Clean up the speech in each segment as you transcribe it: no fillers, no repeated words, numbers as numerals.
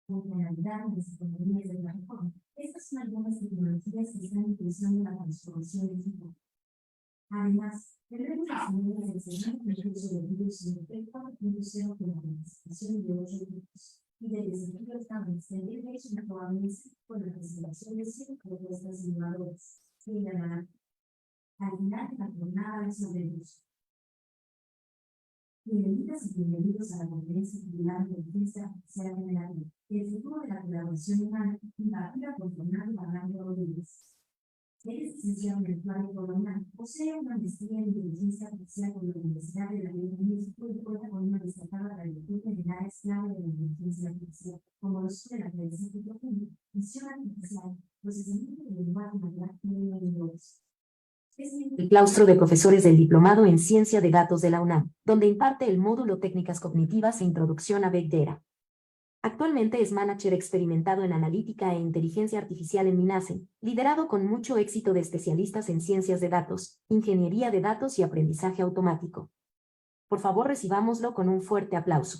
funcionalidad en las economías de la reforma. Estas son algunas tecnologías que están impulsando la transformación digital. Además, debemos asumir el segundo recurso de virus y efecto inducido por la participación de otros grupos y de desafíos tan extendibles y probables por la presentación de 5 propuestas innovadoras que llamarán al final de la jornada sobre el uso. Bienvenidas y bienvenidos a la conferencia titular de Inteligencia Artificial Generativa, el futuro de la colaboración humana, impartida por Fernando Barranco Rodríguez. Él es licenciado en Actuario por la UNAM, posee una maestría en Inteligencia Artificial por la Universidad de la Reina de México y cuenta con una destacada trayectoria en áreas clave de la inteligencia artificial, como los de la aprendizaje profundo, visión artificial, procesamiento de lenguaje natural y neurones. El claustro de profesores del Diplomado en Ciencia de Datos de la UNAM, donde imparte el módulo Técnicas Cognitivas e Introducción a Big Data. Actualmente es manager experimentado en analítica e inteligencia artificial en Minase, liderado con mucho éxito de especialistas en ciencias de datos, ingeniería de datos y aprendizaje automático. Por favor, recibámoslo con un fuerte aplauso.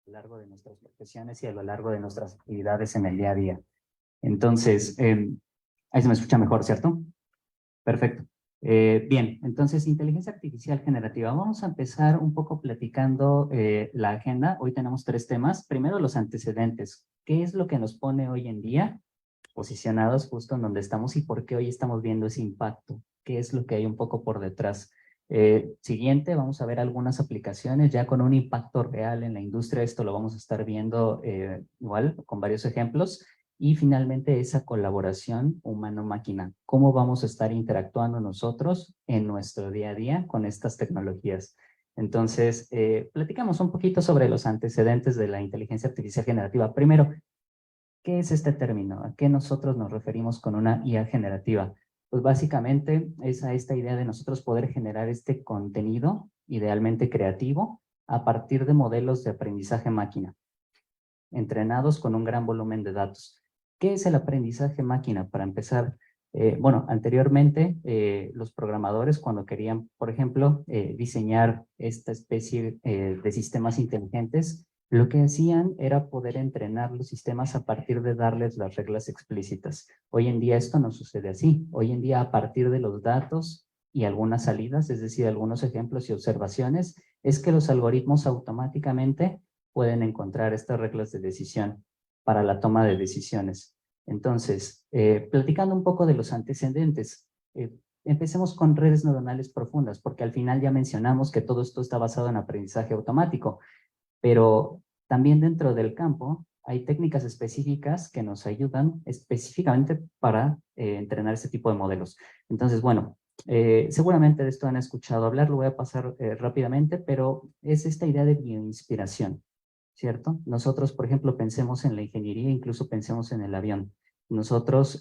A lo largo de nuestras profesiones y a lo largo de nuestras actividades en el día a día. Entonces, ahí se me escucha mejor, ¿cierto? Perfecto. Bien, entonces, inteligencia artificial generativa. Vamos a empezar un poco platicando la agenda. Hoy tenemos 3 temas. Primero, los antecedentes. ¿Qué es lo que nos pone hoy en día posicionados justo en donde estamos y por qué hoy estamos viendo ese impacto? ¿Qué es lo que hay un poco por detrás? Siguiente, vamos a ver algunas aplicaciones ya con un impacto real en la industria. Esto lo vamos a estar viendo igual con varios ejemplos. Y finalmente esa colaboración humano-máquina. ¿Cómo vamos a estar interactuando nosotros en nuestro día a día con estas tecnologías? Entonces, platicamos un poquito sobre los antecedentes de la inteligencia artificial generativa. Primero, ¿qué es este término? ¿A qué nosotros nos referimos con una IA generativa? Pues básicamente es a esta idea de nosotros poder generar este contenido, idealmente creativo, a partir de modelos de aprendizaje máquina, entrenados con un gran volumen de datos. ¿Qué es el aprendizaje máquina? Para empezar, bueno, anteriormente los programadores cuando querían, por ejemplo, diseñar esta especie de sistemas inteligentes, lo que hacían era poder entrenar los sistemas a partir de darles las reglas explícitas. Hoy en día esto no sucede así. Hoy en día a partir de los datos y algunas salidas, es decir, algunos ejemplos y observaciones, es que los algoritmos automáticamente pueden encontrar estas reglas de decisión para la toma de decisiones. Entonces, platicando un poco de los antecedentes, empecemos con redes neuronales profundas, porque al final ya mencionamos que todo esto está basado en aprendizaje automático, pero también dentro del campo hay técnicas específicas que nos ayudan específicamente para entrenar este tipo de modelos. Entonces, bueno, seguramente de esto han escuchado hablar, lo voy a pasar rápidamente, pero es esta idea de bioinspiración, ¿cierto? Nosotros, por ejemplo, pensemos en la ingeniería, incluso pensemos en el avión. Nosotros,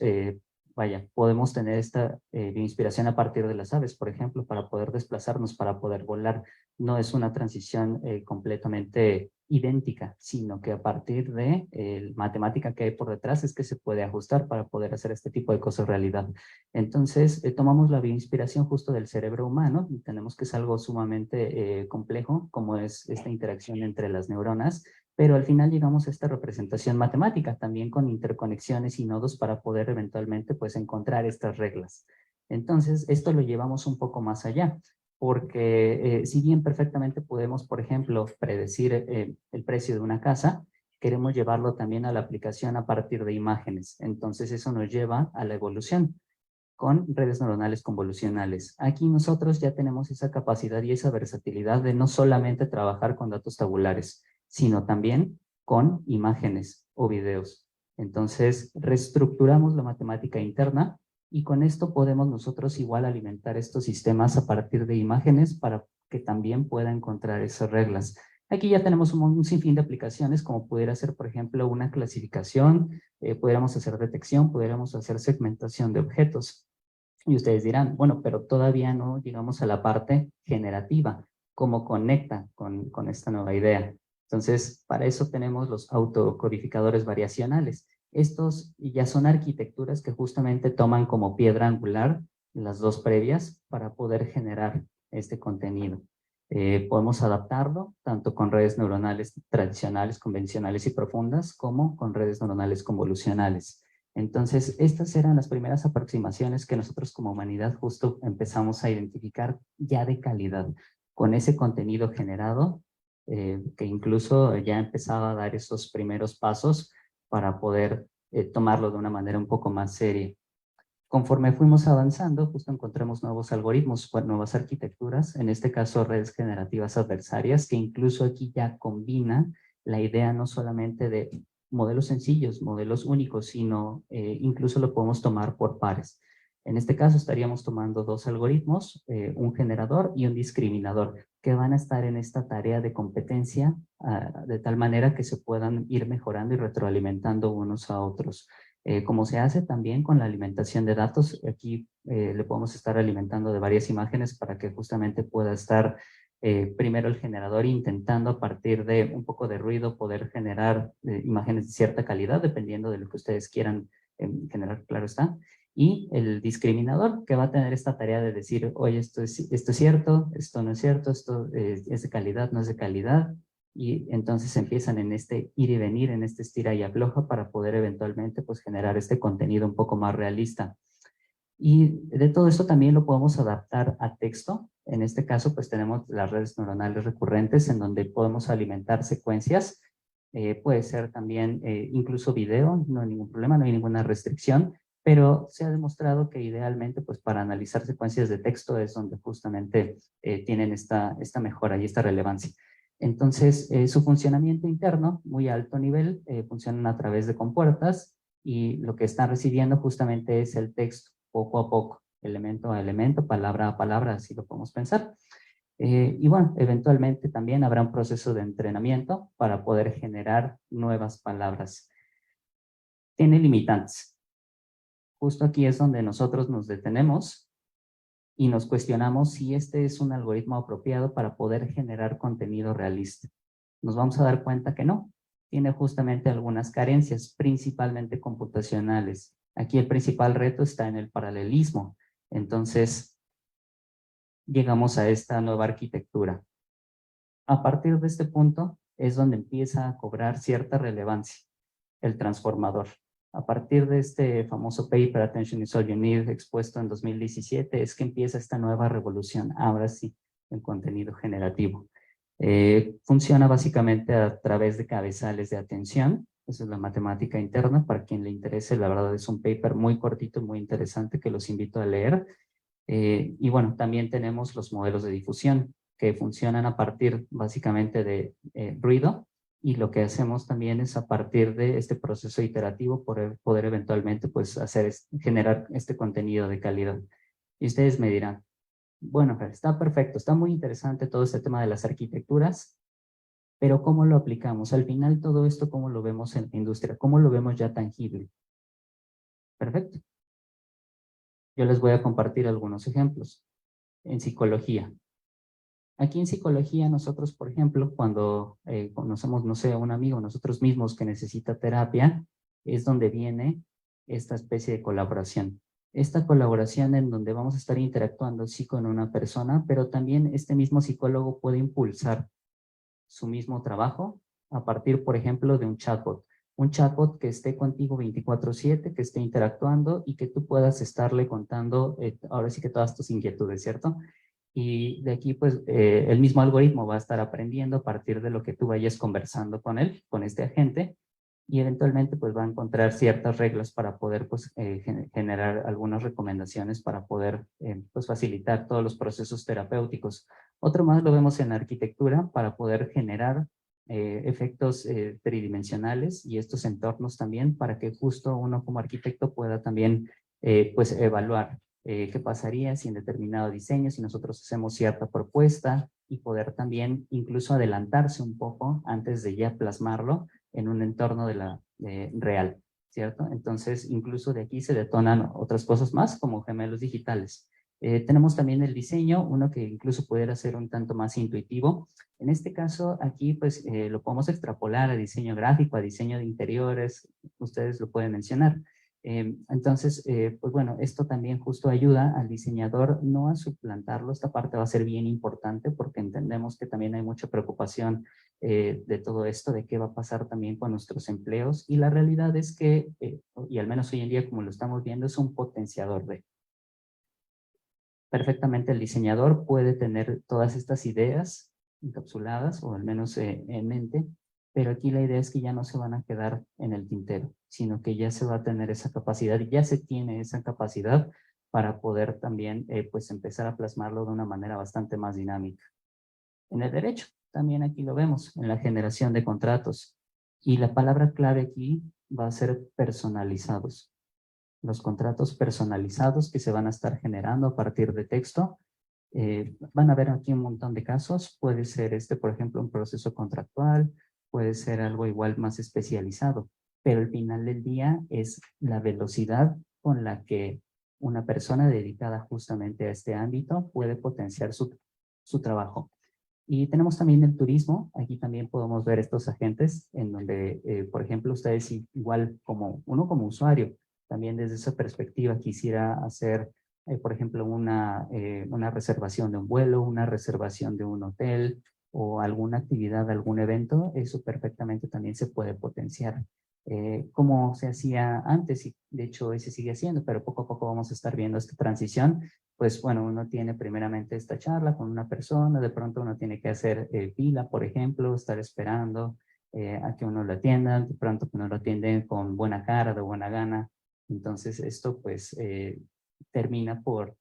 vaya, podemos tener esta inspiración a partir de las aves, por ejemplo, para poder desplazarnos, para poder volar. No es una transición completamente idéntica, sino que a partir de matemática que hay por detrás es que se puede ajustar para poder hacer este tipo de cosas realidad. Entonces, tomamos la bioinspiración justo del cerebro humano y tenemos que es algo sumamente complejo, como es esta interacción entre las neuronas, pero al final llegamos a esta representación matemática, también con interconexiones y nodos para poder eventualmente pues encontrar estas reglas. Entonces, esto lo llevamos un poco más allá, porque si bien perfectamente podemos, por ejemplo, predecir el precio de una casa, queremos llevarlo también a la aplicación a partir de imágenes. Entonces, eso nos lleva a la evolución con redes neuronales convolucionales. Aquí nosotros ya tenemos esa capacidad y esa versatilidad de no solamente trabajar con datos tabulares, sino también con imágenes o videos. Entonces, reestructuramos la matemática interna y con esto podemos nosotros igual alimentar estos sistemas a partir de imágenes para que también pueda encontrar esas reglas. Aquí ya tenemos un sinfín de aplicaciones, como pudiera ser, por ejemplo, una clasificación, pudiéramos hacer detección, pudiéramos hacer segmentación de objetos. Y ustedes dirán, bueno, pero todavía no llegamos a la parte generativa, cómo conecta con esta nueva idea. Entonces, para eso tenemos los autocodificadores variacionales. Estos ya son arquitecturas que justamente toman como piedra angular las dos previas para poder generar este contenido. Podemos adaptarlo tanto con redes neuronales tradicionales, convencionales y profundas, como con redes neuronales convolucionales. Entonces, estas eran las primeras aproximaciones que nosotros como humanidad justo empezamos a identificar ya de calidad, con ese contenido generado, que incluso ya empezaba a dar esos primeros pasos para poder tomarlo de una manera un poco más seria. Conforme fuimos avanzando, justo encontramos nuevos algoritmos, nuevas arquitecturas, en este caso redes generativas adversarias, que incluso aquí ya combinan la idea no solamente de modelos sencillos, modelos únicos, sino incluso lo podemos tomar por pares. En este caso estaríamos tomando dos algoritmos, un generador y un discriminador, que van a estar en esta tarea de competencia de tal manera que se puedan ir mejorando y retroalimentando unos a otros. Como se hace también con la alimentación de datos, aquí le podemos estar alimentando de varias imágenes para que justamente pueda estar primero el generador intentando a partir de un poco de ruido poder generar imágenes de cierta calidad, dependiendo de lo que ustedes quieran generar, claro está. Y el discriminador que va a tener esta tarea de decir, oye, esto es cierto, esto no es cierto, esto es de calidad, no es de calidad. Y entonces empiezan en este ir y venir, en este estira y afloja para poder eventualmente pues generar este contenido un poco más realista. Y de todo esto también lo podemos adaptar a texto. En este caso pues tenemos las redes neuronales recurrentes en donde podemos alimentar secuencias. Puede ser también incluso video, no hay ningún problema, no hay ninguna restricción, pero se ha demostrado que idealmente pues para analizar secuencias de texto es donde justamente tienen esta mejora y esta relevancia. Entonces, su funcionamiento interno, muy alto nivel, funcionan a través de compuertas y lo que están recibiendo justamente es el texto, poco a poco, elemento a elemento, palabra a palabra, así lo podemos pensar. Y bueno, eventualmente también habrá un proceso de entrenamiento para poder generar nuevas palabras. Tiene limitantes. Justo aquí es donde nosotros nos detenemos y nos cuestionamos si este es un algoritmo apropiado para poder generar contenido realista. Nos vamos a dar cuenta que no. Tiene justamente algunas carencias, principalmente computacionales. Aquí el principal reto está en el paralelismo. Entonces, llegamos a esta nueva arquitectura. A partir de este punto es donde empieza a cobrar cierta relevancia el transformador. A partir de este famoso paper, Attention is All You Need, expuesto en 2017, es que empieza esta nueva revolución, ahora sí, en contenido generativo. Funciona básicamente a través de cabezales de atención. Esa es la matemática interna. Para quien le interese, la verdad es un paper muy cortito, muy interesante, que los invito a leer. Y bueno, también tenemos los modelos de difusión, que funcionan a partir básicamente de ruido, y lo que hacemos también es a partir de este proceso iterativo poder eventualmente pues generar este contenido de calidad. Y ustedes me dirán, bueno, está perfecto, está muy interesante todo este tema de las arquitecturas, pero ¿cómo lo aplicamos? Al final todo esto, ¿cómo lo vemos en la industria? ¿Cómo lo vemos ya tangible? Perfecto. Yo les voy a compartir algunos ejemplos. En psicología. Aquí en psicología nosotros, por ejemplo, cuando conocemos, no sé, a un amigo, nosotros mismos que necesita terapia, es donde viene esta especie de colaboración. Esta colaboración en donde vamos a estar interactuando sí con una persona, pero también este mismo psicólogo puede impulsar su mismo trabajo a partir, por ejemplo, de un chatbot. Un chatbot que esté contigo 24/7, que esté interactuando y que tú puedas estarle contando, ahora sí que todas tus inquietudes, ¿cierto? Y de aquí, pues, el mismo algoritmo va a estar aprendiendo a partir de lo que tú vayas conversando con él, con este agente, y eventualmente, pues, va a encontrar ciertas reglas para poder, pues, generar algunas recomendaciones para poder, pues, facilitar todos los procesos terapéuticos. Otro más lo vemos en arquitectura para poder generar efectos tridimensionales y estos entornos también para que justo uno como arquitecto pueda también pues evaluar qué pasaría si en determinado diseño, si nosotros hacemos cierta propuesta y poder también incluso adelantarse un poco antes de ya plasmarlo en un entorno real, ¿cierto? Entonces, incluso de aquí se detonan otras cosas más como gemelos digitales. Tenemos también el diseño, uno que incluso pudiera ser un tanto más intuitivo. En este caso, aquí pues lo podemos extrapolar a diseño gráfico, a diseño de interiores, ustedes lo pueden mencionar. Entonces, pues bueno, esto también justo ayuda al diseñador no a suplantarlo. Esta parte va a ser bien importante porque entendemos que también hay mucha preocupación de todo esto, de qué va a pasar también con nuestros empleos. Y la realidad es que, y al menos hoy en día como lo estamos viendo, es un potenciador de. Perfectamente el diseñador puede tener todas estas ideas encapsuladas o al menos en mente, pero aquí la idea es que ya no se van a quedar en el tintero, sino que ya se va a tener esa capacidad y ya se tiene esa capacidad para poder también pues empezar a plasmarlo de una manera bastante más dinámica. En el derecho, también aquí lo vemos, en la generación de contratos. Y la palabra clave aquí va a ser personalizados. Los contratos personalizados que se van a estar generando a partir de texto. Van a ver aquí un montón de casos. Puede ser por ejemplo, un proceso contractual, puede ser algo igual más especializado, pero al final del día es la velocidad con la que una persona dedicada justamente a este ámbito puede potenciar su trabajo. Y tenemos también el turismo. Aquí también podemos ver estos agentes en donde, por ejemplo, ustedes igual como uno como usuario, también desde esa perspectiva quisiera hacer, por ejemplo, una reservación de un vuelo, una reservación de un hotel o alguna actividad, algún evento, eso perfectamente también se puede potenciar. Como se hacía antes y de hecho hoy se sigue haciendo, pero poco a poco vamos a estar viendo esta transición. Pues bueno, uno tiene primeramente esta charla con una persona, de pronto uno tiene que hacer fila, por ejemplo, estar esperando a que uno lo atienda, de pronto que uno lo atiende con buena cara, de buena gana. Entonces esto pues termina por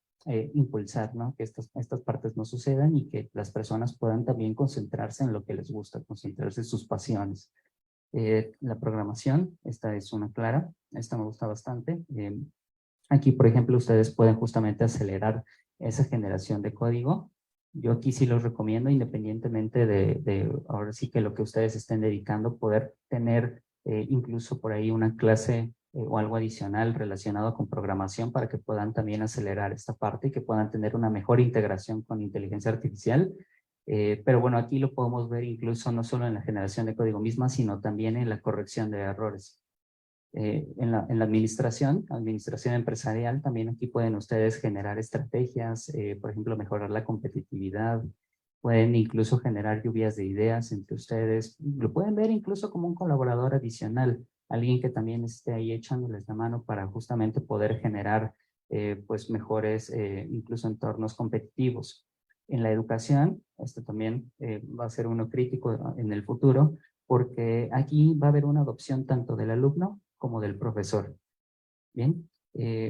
impulsar, ¿no? Que estas partes no sucedan y que las personas puedan también concentrarse en lo que les gusta, concentrarse en sus pasiones. La programación, esta es una clara, esta me gusta bastante. Aquí, por ejemplo, ustedes pueden justamente acelerar esa generación de código. Yo aquí sí los recomiendo, independientemente ahora sí que lo que ustedes estén dedicando, poder tener incluso por ahí una clase o algo adicional relacionado con programación para que puedan también acelerar esta parte y que puedan tener una mejor integración con inteligencia artificial. Pero bueno, aquí lo podemos ver incluso no solo en la generación de código misma, sino también en la corrección de errores. En la administración empresarial, también aquí pueden ustedes generar estrategias, por ejemplo, mejorar la competitividad, pueden incluso generar lluvias de ideas entre ustedes, lo pueden ver incluso como un colaborador adicional, alguien que también esté ahí echándoles la mano para justamente poder generar pues mejores incluso entornos competitivos. En la educación, esto también va a ser uno crítico en el futuro, porque aquí va a haber una adopción tanto del alumno como del profesor. Bien,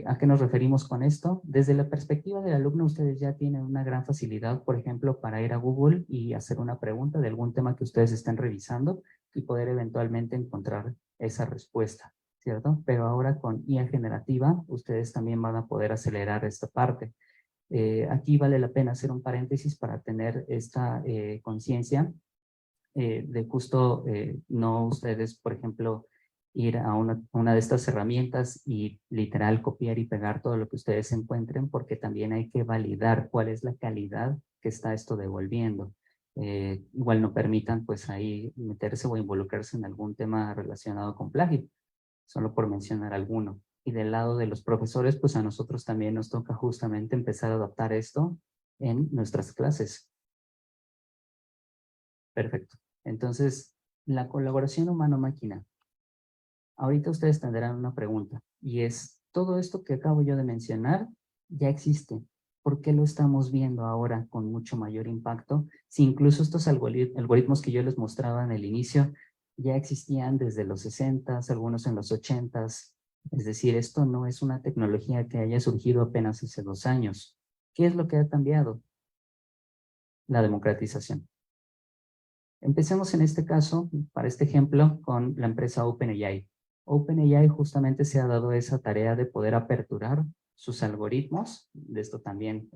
¿a qué nos referimos con esto? Desde la perspectiva del alumno, ustedes ya tienen una gran facilidad, por ejemplo, para ir a Google y hacer una pregunta de algún tema que ustedes estén revisando y poder eventualmente encontrar esa respuesta, ¿cierto? Pero ahora con IA generativa, ustedes también van a poder acelerar esta parte. Aquí vale la pena hacer un paréntesis para tener esta conciencia de justo no ustedes, por ejemplo, ir a una de estas herramientas y literal copiar y pegar todo lo que ustedes encuentren, porque también hay que validar cuál es la calidad que está esto devolviendo. Igual no permitan pues ahí meterse o involucrarse en algún tema relacionado con plagio, solo por mencionar alguno. Y del lado de los profesores, pues a nosotros también nos toca justamente empezar a adaptar esto en nuestras clases. Perfecto. Entonces, la colaboración humano-máquina. Ahorita ustedes tendrán una pregunta y es, todo esto que acabo yo de mencionar ya existe. ¿Por qué lo estamos viendo ahora con mucho mayor impacto? Si incluso estos algoritmos que yo les mostraba en el inicio ya existían desde los 60, algunos en los 80. Es decir, esto no es una tecnología que haya surgido apenas hace 2 años. ¿Qué es lo que ha cambiado? La democratización. Empecemos en este caso, para este ejemplo, con la empresa OpenAI. OpenAI justamente se ha dado esa tarea de poder aperturar sus algoritmos. De esto también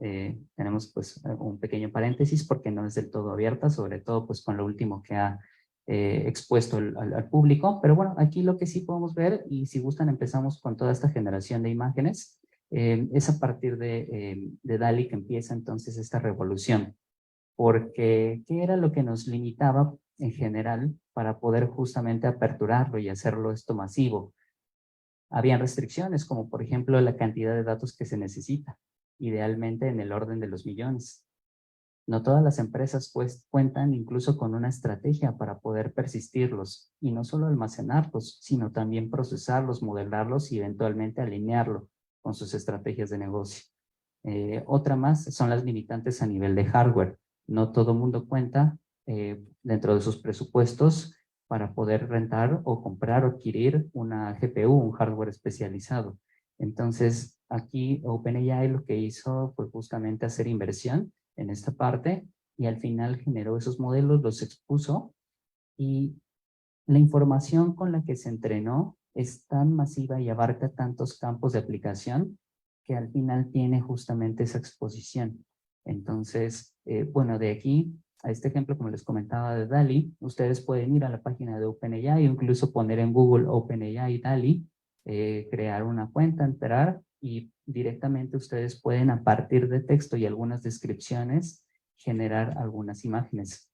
tenemos pues un pequeño paréntesis porque no es del todo abierta, sobre todo pues con lo último que ha expuesto al público. Pero bueno, aquí lo que sí podemos ver, y si gustan empezamos con toda esta generación de imágenes, es a partir de DALL-E que empieza entonces esta revolución. Porque ¿qué era lo que nos limitaba en general para poder justamente aperturarlo y hacerlo esto masivo? Habían restricciones, como por ejemplo la cantidad de datos que se necesita, idealmente en el orden de los millones. No todas las empresas pues cuentan incluso con una estrategia para poder persistirlos y no solo almacenarlos, sino también procesarlos, modelarlos y eventualmente alinearlo con sus estrategias de negocio. Otra más son las limitantes a nivel de hardware. No todo mundo cuenta dentro de sus presupuestos para poder rentar o comprar o adquirir una GPU, un hardware especializado. Entonces, aquí OpenAI lo que hizo fue justamente hacer inversión en esta parte y al final generó esos modelos, los expuso y la información con la que se entrenó es tan masiva y abarca tantos campos de aplicación que al final tiene justamente esa exposición. Entonces, bueno, de aquí a este ejemplo, como les comentaba de DALL-E, ustedes pueden ir a la página de OpenAI, incluso poner en Google OpenAI DALL-E, crear una cuenta, entrar y directamente ustedes pueden a partir de texto y algunas descripciones generar algunas imágenes.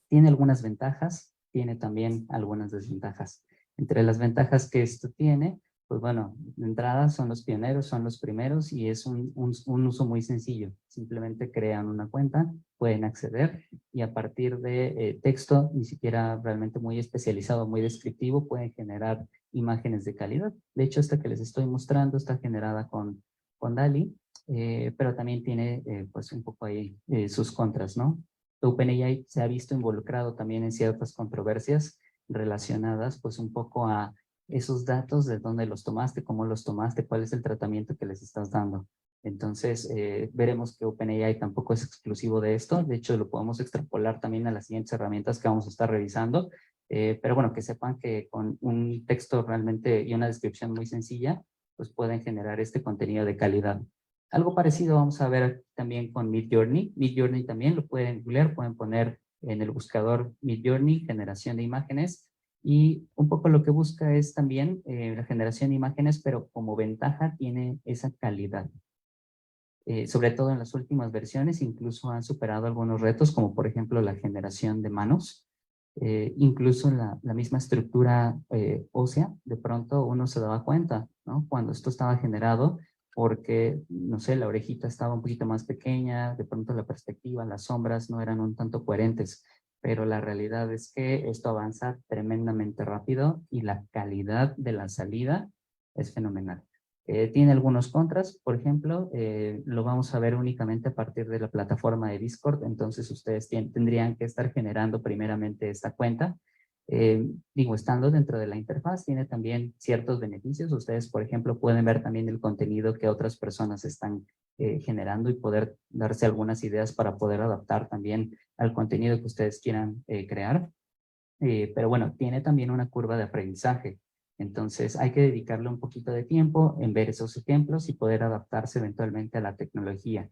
Tiene algunas ventajas, tiene también algunas desventajas. Entre las ventajas que esto tiene, pues bueno, de entrada son los pioneros, son los primeros y es un uso muy sencillo. Simplemente crean una cuenta, pueden acceder y a partir de texto, ni siquiera realmente muy especializado, muy descriptivo, pueden generar imágenes de calidad. De hecho, esta que les estoy mostrando está generada con DALL-E, pero también tiene pues un poco ahí sus contras, ¿no? OpenAI se ha visto involucrado también en ciertas controversias relacionadas pues un poco a esos datos, de dónde los tomaste, cómo los tomaste, cuál es el tratamiento que les estás dando. Entonces, veremos que OpenAI tampoco es exclusivo de esto. De hecho, lo podemos extrapolar también a las siguientes herramientas que vamos a estar revisando. Pero bueno, que sepan que con un texto realmente y una descripción muy sencilla, pues pueden generar este contenido de calidad. Algo parecido vamos a ver también con Midjourney. Midjourney también lo pueden googlear, pueden poner en el buscador Midjourney, generación de imágenes, y un poco lo que busca es también la generación de imágenes, pero como ventaja tiene esa calidad. Sobre todo en las últimas versiones, incluso han superado algunos retos, como por ejemplo la generación de manos, incluso la misma estructura ósea, de pronto uno se daba cuenta, ¿no? Cuando esto estaba generado, porque, no sé, la orejita estaba un poquito más pequeña, de pronto la perspectiva, las sombras no eran un tanto coherentes, pero la realidad es que esto avanza tremendamente rápido y la calidad de la salida es fenomenal. Tiene algunos contras, por ejemplo, lo vamos a ver únicamente a partir de la plataforma de Discord, entonces ustedes tendrían que estar generando primeramente esta cuenta. Estando dentro de la interfaz, tiene también ciertos beneficios. Ustedes, por ejemplo, pueden ver también el contenido que otras personas están generando y poder darse algunas ideas para poder adaptar también al contenido que ustedes quieran crear. Pero bueno, tiene también una curva de aprendizaje. Entonces hay que dedicarle un poquito de tiempo en ver esos ejemplos y poder adaptarse eventualmente a la tecnología.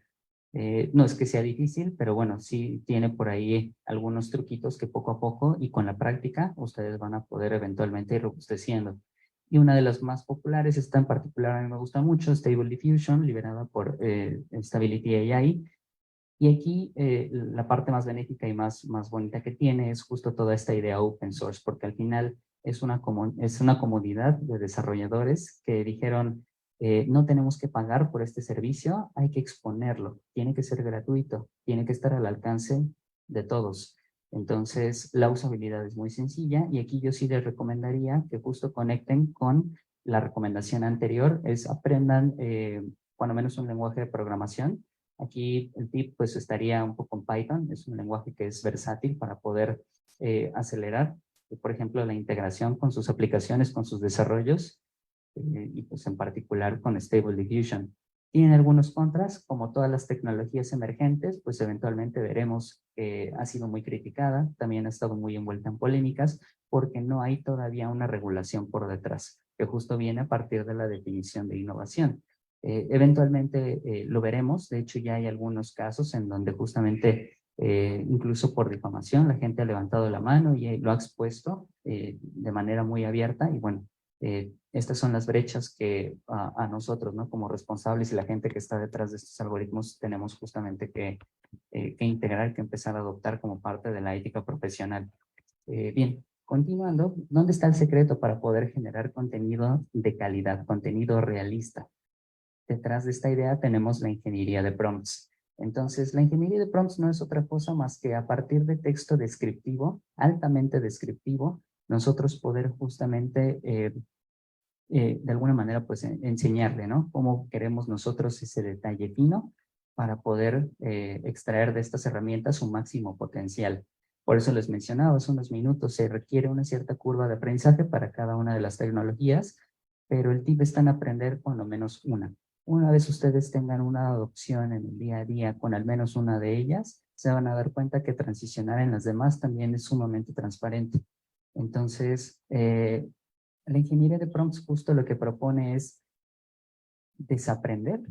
No es que sea difícil, pero bueno, sí tiene por ahí algunos truquitos que poco a poco y con la práctica ustedes van a poder eventualmente ir robusteciendo. Y una de las más populares, esta en particular a mí me gusta mucho, Stable Diffusion, liberada por Stability AI. Y aquí la parte más benéfica y más bonita que tiene es justo toda esta idea open source, porque al final es una comunidad de desarrolladores que dijeron, no tenemos que pagar por este servicio, hay que exponerlo, tiene que ser gratuito, tiene que estar al alcance de todos. Entonces, la usabilidad es muy sencilla y aquí yo sí les recomendaría que justo conecten con la recomendación anterior, es aprendan cuando menos un lenguaje de programación. Aquí el tip pues estaría un poco en Python, es un lenguaje que es versátil para poder acelerar, por ejemplo, la integración con sus aplicaciones, con sus desarrollos, y pues en particular con Stable Diffusion. Tienen algunos contras, como todas las tecnologías emergentes, pues eventualmente veremos que ha sido muy criticada, también ha estado muy envuelta en polémicas, porque no hay todavía una regulación por detrás, que justo viene a partir de la definición de innovación. Eventualmente lo veremos, de hecho ya hay algunos casos en donde justamente incluso por difamación la gente ha levantado la mano y lo ha expuesto de manera muy abierta y bueno, estas son las brechas que a nosotros, ¿no? Como responsables y la gente que está detrás de estos algoritmos tenemos justamente que integrar, que empezar a adoptar como parte de la ética profesional. Bien, continuando, ¿dónde está el secreto para poder generar contenido de calidad, contenido realista? Detrás de esta idea tenemos la ingeniería de prompts. Entonces, la ingeniería de prompts no es otra cosa más que a partir de texto descriptivo, altamente descriptivo, nosotros poder justamente de alguna manera pues enseñarle, ¿no? Cómo queremos nosotros ese detalle fino para poder extraer de estas herramientas su máximo potencial. Por eso les mencionaba hace unos minutos, se requiere una cierta curva de aprendizaje para cada una de las tecnologías, pero el tip está en aprender con lo menos una. Una vez ustedes tengan una adopción en el día a día con al menos una de ellas, se van a dar cuenta que transicionar en las demás también es sumamente transparente. Entonces, la ingeniería de prompts justo lo que propone es desaprender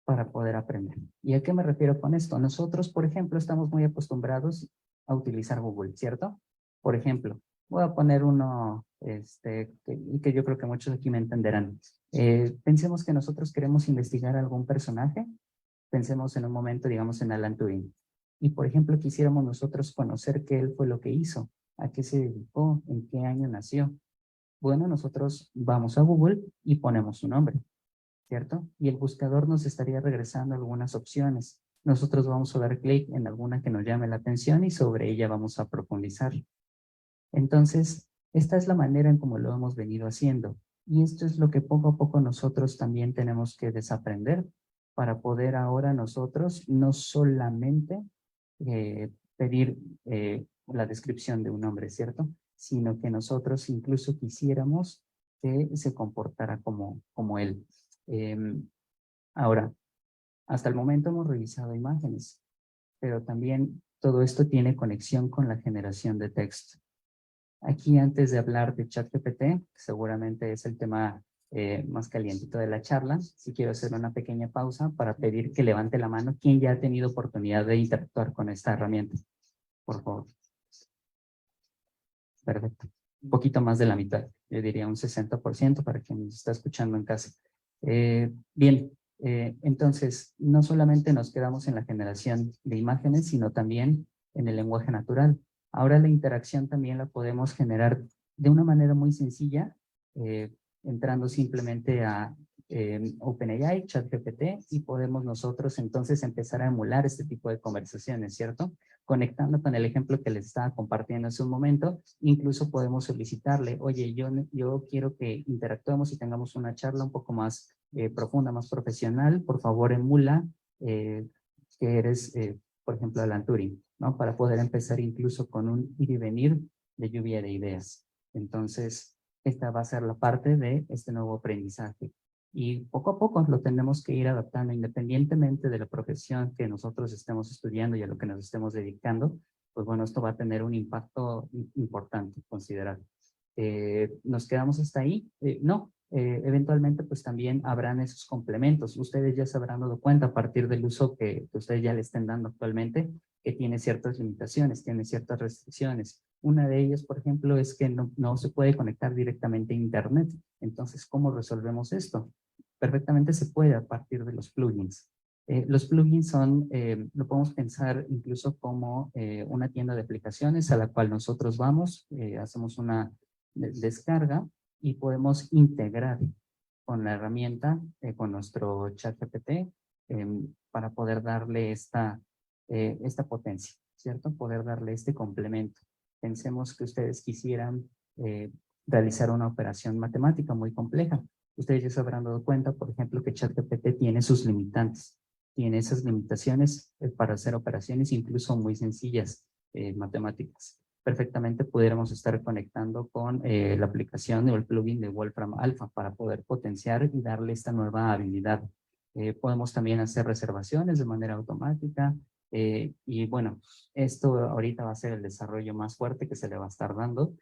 para poder aprender. ¿Y a qué me refiero con esto? Nosotros, por ejemplo, estamos muy acostumbrados a utilizar Google, ¿cierto? Por ejemplo, voy a poner uno que yo creo que muchos aquí me entenderán. Pensemos que nosotros queremos investigar algún personaje. Pensemos en un momento, digamos, en Alan Turing. Y, por ejemplo, quisiéramos nosotros conocer qué él fue lo que hizo, a qué se dedicó, en qué año nació. Bueno, nosotros vamos a Google y ponemos su nombre, ¿cierto? Y el buscador nos estaría regresando algunas opciones. Nosotros vamos a dar clic en alguna que nos llame la atención y sobre ella vamos a profundizar. Entonces, esta es la manera en cómo lo hemos venido haciendo. Y esto es lo que poco a poco nosotros también tenemos que desaprender para poder ahora nosotros no solamente pedir la descripción de un hombre, ¿cierto? Sino que nosotros incluso quisiéramos que se comportara como él. Ahora, hasta el momento hemos revisado imágenes, pero también todo esto tiene conexión con la generación de texto. Aquí, antes de hablar de ChatGPT, seguramente es el tema más calientito de la charla, sí quiero hacer una pequeña pausa para pedir que levante la mano quien ya ha tenido oportunidad de interactuar con esta herramienta. Por favor. Perfecto. Un poquito más de la mitad, yo diría un 60% para quien nos está escuchando en casa. Bien, entonces, no solamente nos quedamos en la generación de imágenes, sino también en el lenguaje natural. Ahora la interacción también la podemos generar de una manera muy sencilla, entrando simplemente a OpenAI, ChatGPT, y podemos nosotros entonces empezar a emular este tipo de conversaciones, ¿cierto? Conectando con el ejemplo que les estaba compartiendo hace un momento, incluso podemos solicitarle, oye, yo quiero que interactuemos y tengamos una charla un poco más profunda, más profesional, por favor emula que eres, por ejemplo, Alan Turing, ¿no? Para poder empezar incluso con un ir y venir de lluvia de ideas. Entonces, esta va a ser la parte de este nuevo aprendizaje. Y poco a poco lo tenemos que ir adaptando independientemente de la profesión que nosotros estemos estudiando y a lo que nos estemos dedicando, pues bueno, esto va a tener un impacto importante, considerar. ¿Nos quedamos hasta ahí? No, eventualmente pues también habrán esos complementos. Ustedes ya se habrán dado cuenta a partir del uso que ustedes ya le estén dando actualmente, que tiene ciertas limitaciones, tiene ciertas restricciones. Una de ellas, por ejemplo, es que no se puede conectar directamente a Internet. Entonces, ¿cómo resolvemos esto? Perfectamente se puede a partir de los plugins. Los plugins son, lo podemos pensar incluso como una tienda de aplicaciones a la cual nosotros vamos, hacemos una descarga y podemos integrar con la herramienta, con nuestro ChatGPT, para poder darle esta potencia, ¿cierto? Poder darle este complemento. Pensemos que ustedes quisieran realizar una operación matemática muy compleja. Ustedes ya se habrán dado cuenta, por ejemplo, que ChatGPT tiene sus limitantes, tiene esas limitaciones para hacer operaciones incluso muy sencillas matemáticas. Perfectamente pudiéramos estar conectando con la aplicación o el plugin de Wolfram Alpha para poder potenciar y darle esta nueva habilidad. Podemos también hacer reservaciones de manera automática. Y bueno, esto ahorita va a ser el desarrollo más fuerte que se le va a estar dando.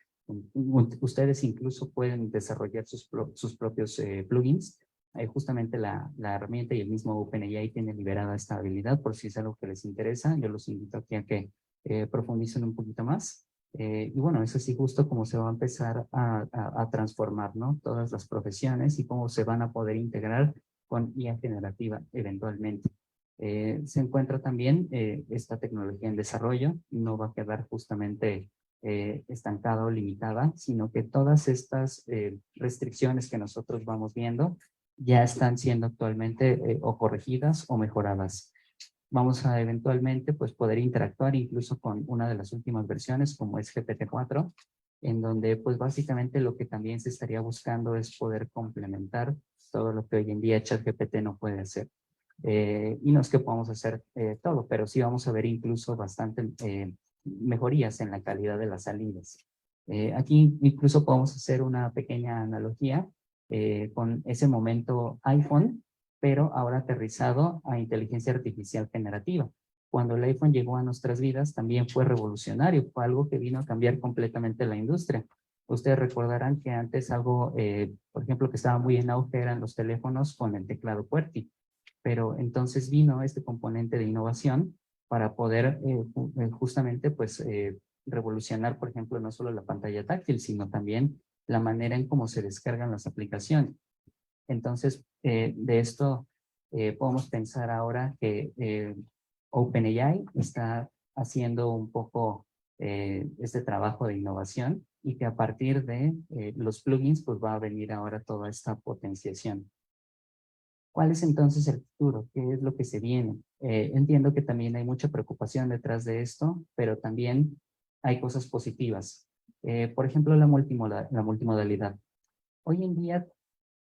Ustedes incluso pueden desarrollar sus propios plugins. Justamente la herramienta y el mismo OpenAI tiene liberada esta habilidad por si es algo que les interesa. Yo los invito aquí a que profundicen un poquito más. Y bueno, es así justo como se va a empezar a transformar, ¿no? Todas las profesiones y cómo se van a poder integrar con IA generativa eventualmente. Se encuentra también esta tecnología en desarrollo, no va a quedar justamente estancada o limitada, sino que todas estas restricciones que nosotros vamos viendo ya están siendo actualmente o corregidas o mejoradas. Vamos a eventualmente pues, poder interactuar incluso con una de las últimas versiones como es GPT-4, en donde pues básicamente lo que también se estaría buscando es poder complementar todo lo que hoy en día ChatGPT no puede hacer. Y no es que podamos hacer todo, pero sí vamos a ver incluso bastante mejorías en la calidad de las salidas. Aquí incluso podemos hacer una pequeña analogía con ese momento iPhone, pero ahora aterrizado a inteligencia artificial generativa. Cuando el iPhone llegó a nuestras vidas también fue revolucionario, fue algo que vino a cambiar completamente la industria. Ustedes recordarán que antes algo, por ejemplo, que estaba muy en auge eran los teléfonos con el teclado QWERTY, pero entonces vino este componente de innovación para poder justamente pues revolucionar, por ejemplo, no solo la pantalla táctil, sino también la manera en cómo se descargan las aplicaciones. Entonces, de esto podemos pensar ahora que OpenAI está haciendo un poco este trabajo de innovación y que a partir de los plugins pues va a venir ahora toda esta potenciación. ¿Cuál es entonces el futuro? ¿Qué es lo que se viene? Entiendo que también hay mucha preocupación detrás de esto, pero también hay cosas positivas. Por ejemplo, la multimodalidad. Hoy en día,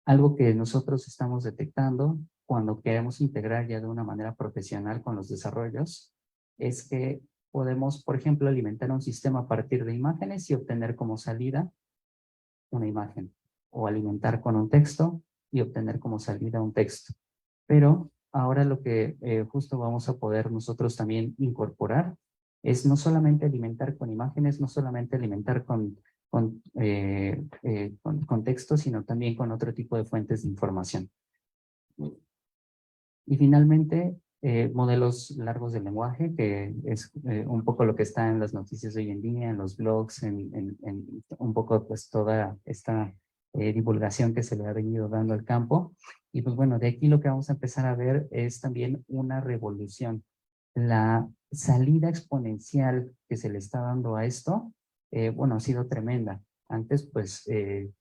algo que nosotros estamos detectando cuando queremos integrar ya de una manera profesional con los desarrollos es que podemos, por ejemplo, alimentar un sistema a partir de imágenes y obtener como salida una imagen, o alimentar con un texto y obtener como salida un texto. Pero ahora lo que justo vamos a poder nosotros también incorporar es no solamente alimentar con imágenes, no solamente alimentar con texto, sino también con otro tipo de fuentes de información. Y finalmente, modelos largos de lenguaje, que es un poco lo que está en las noticias de hoy en día, en los blogs, en un poco pues toda esta divulgación que se le ha venido dando al campo. Y pues bueno, de aquí lo que vamos a empezar a ver es también una revolución. La salida exponencial que se le está dando a esto, bueno, ha sido tremenda. Antes pues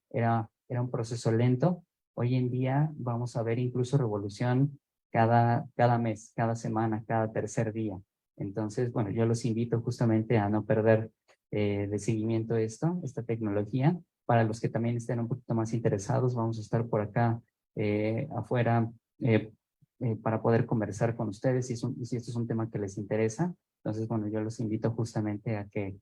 era un proceso lento. Hoy en día vamos a ver incluso revolución cada mes, cada semana, cada tercer día. Entonces, bueno, yo los invito justamente a no perder de seguimiento esta tecnología. Para los que también estén un poquito más interesados, vamos a estar por acá afuera para poder conversar con ustedes si esto es un tema que les interesa. Entonces, bueno, yo los invito justamente a que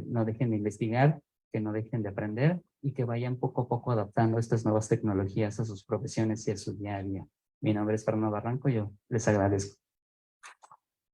no dejen de investigar, que no dejen de aprender y que vayan poco a poco adaptando estas nuevas tecnologías a sus profesiones y a su día a día. Mi nombre es Fernando Barranco, yo les agradezco.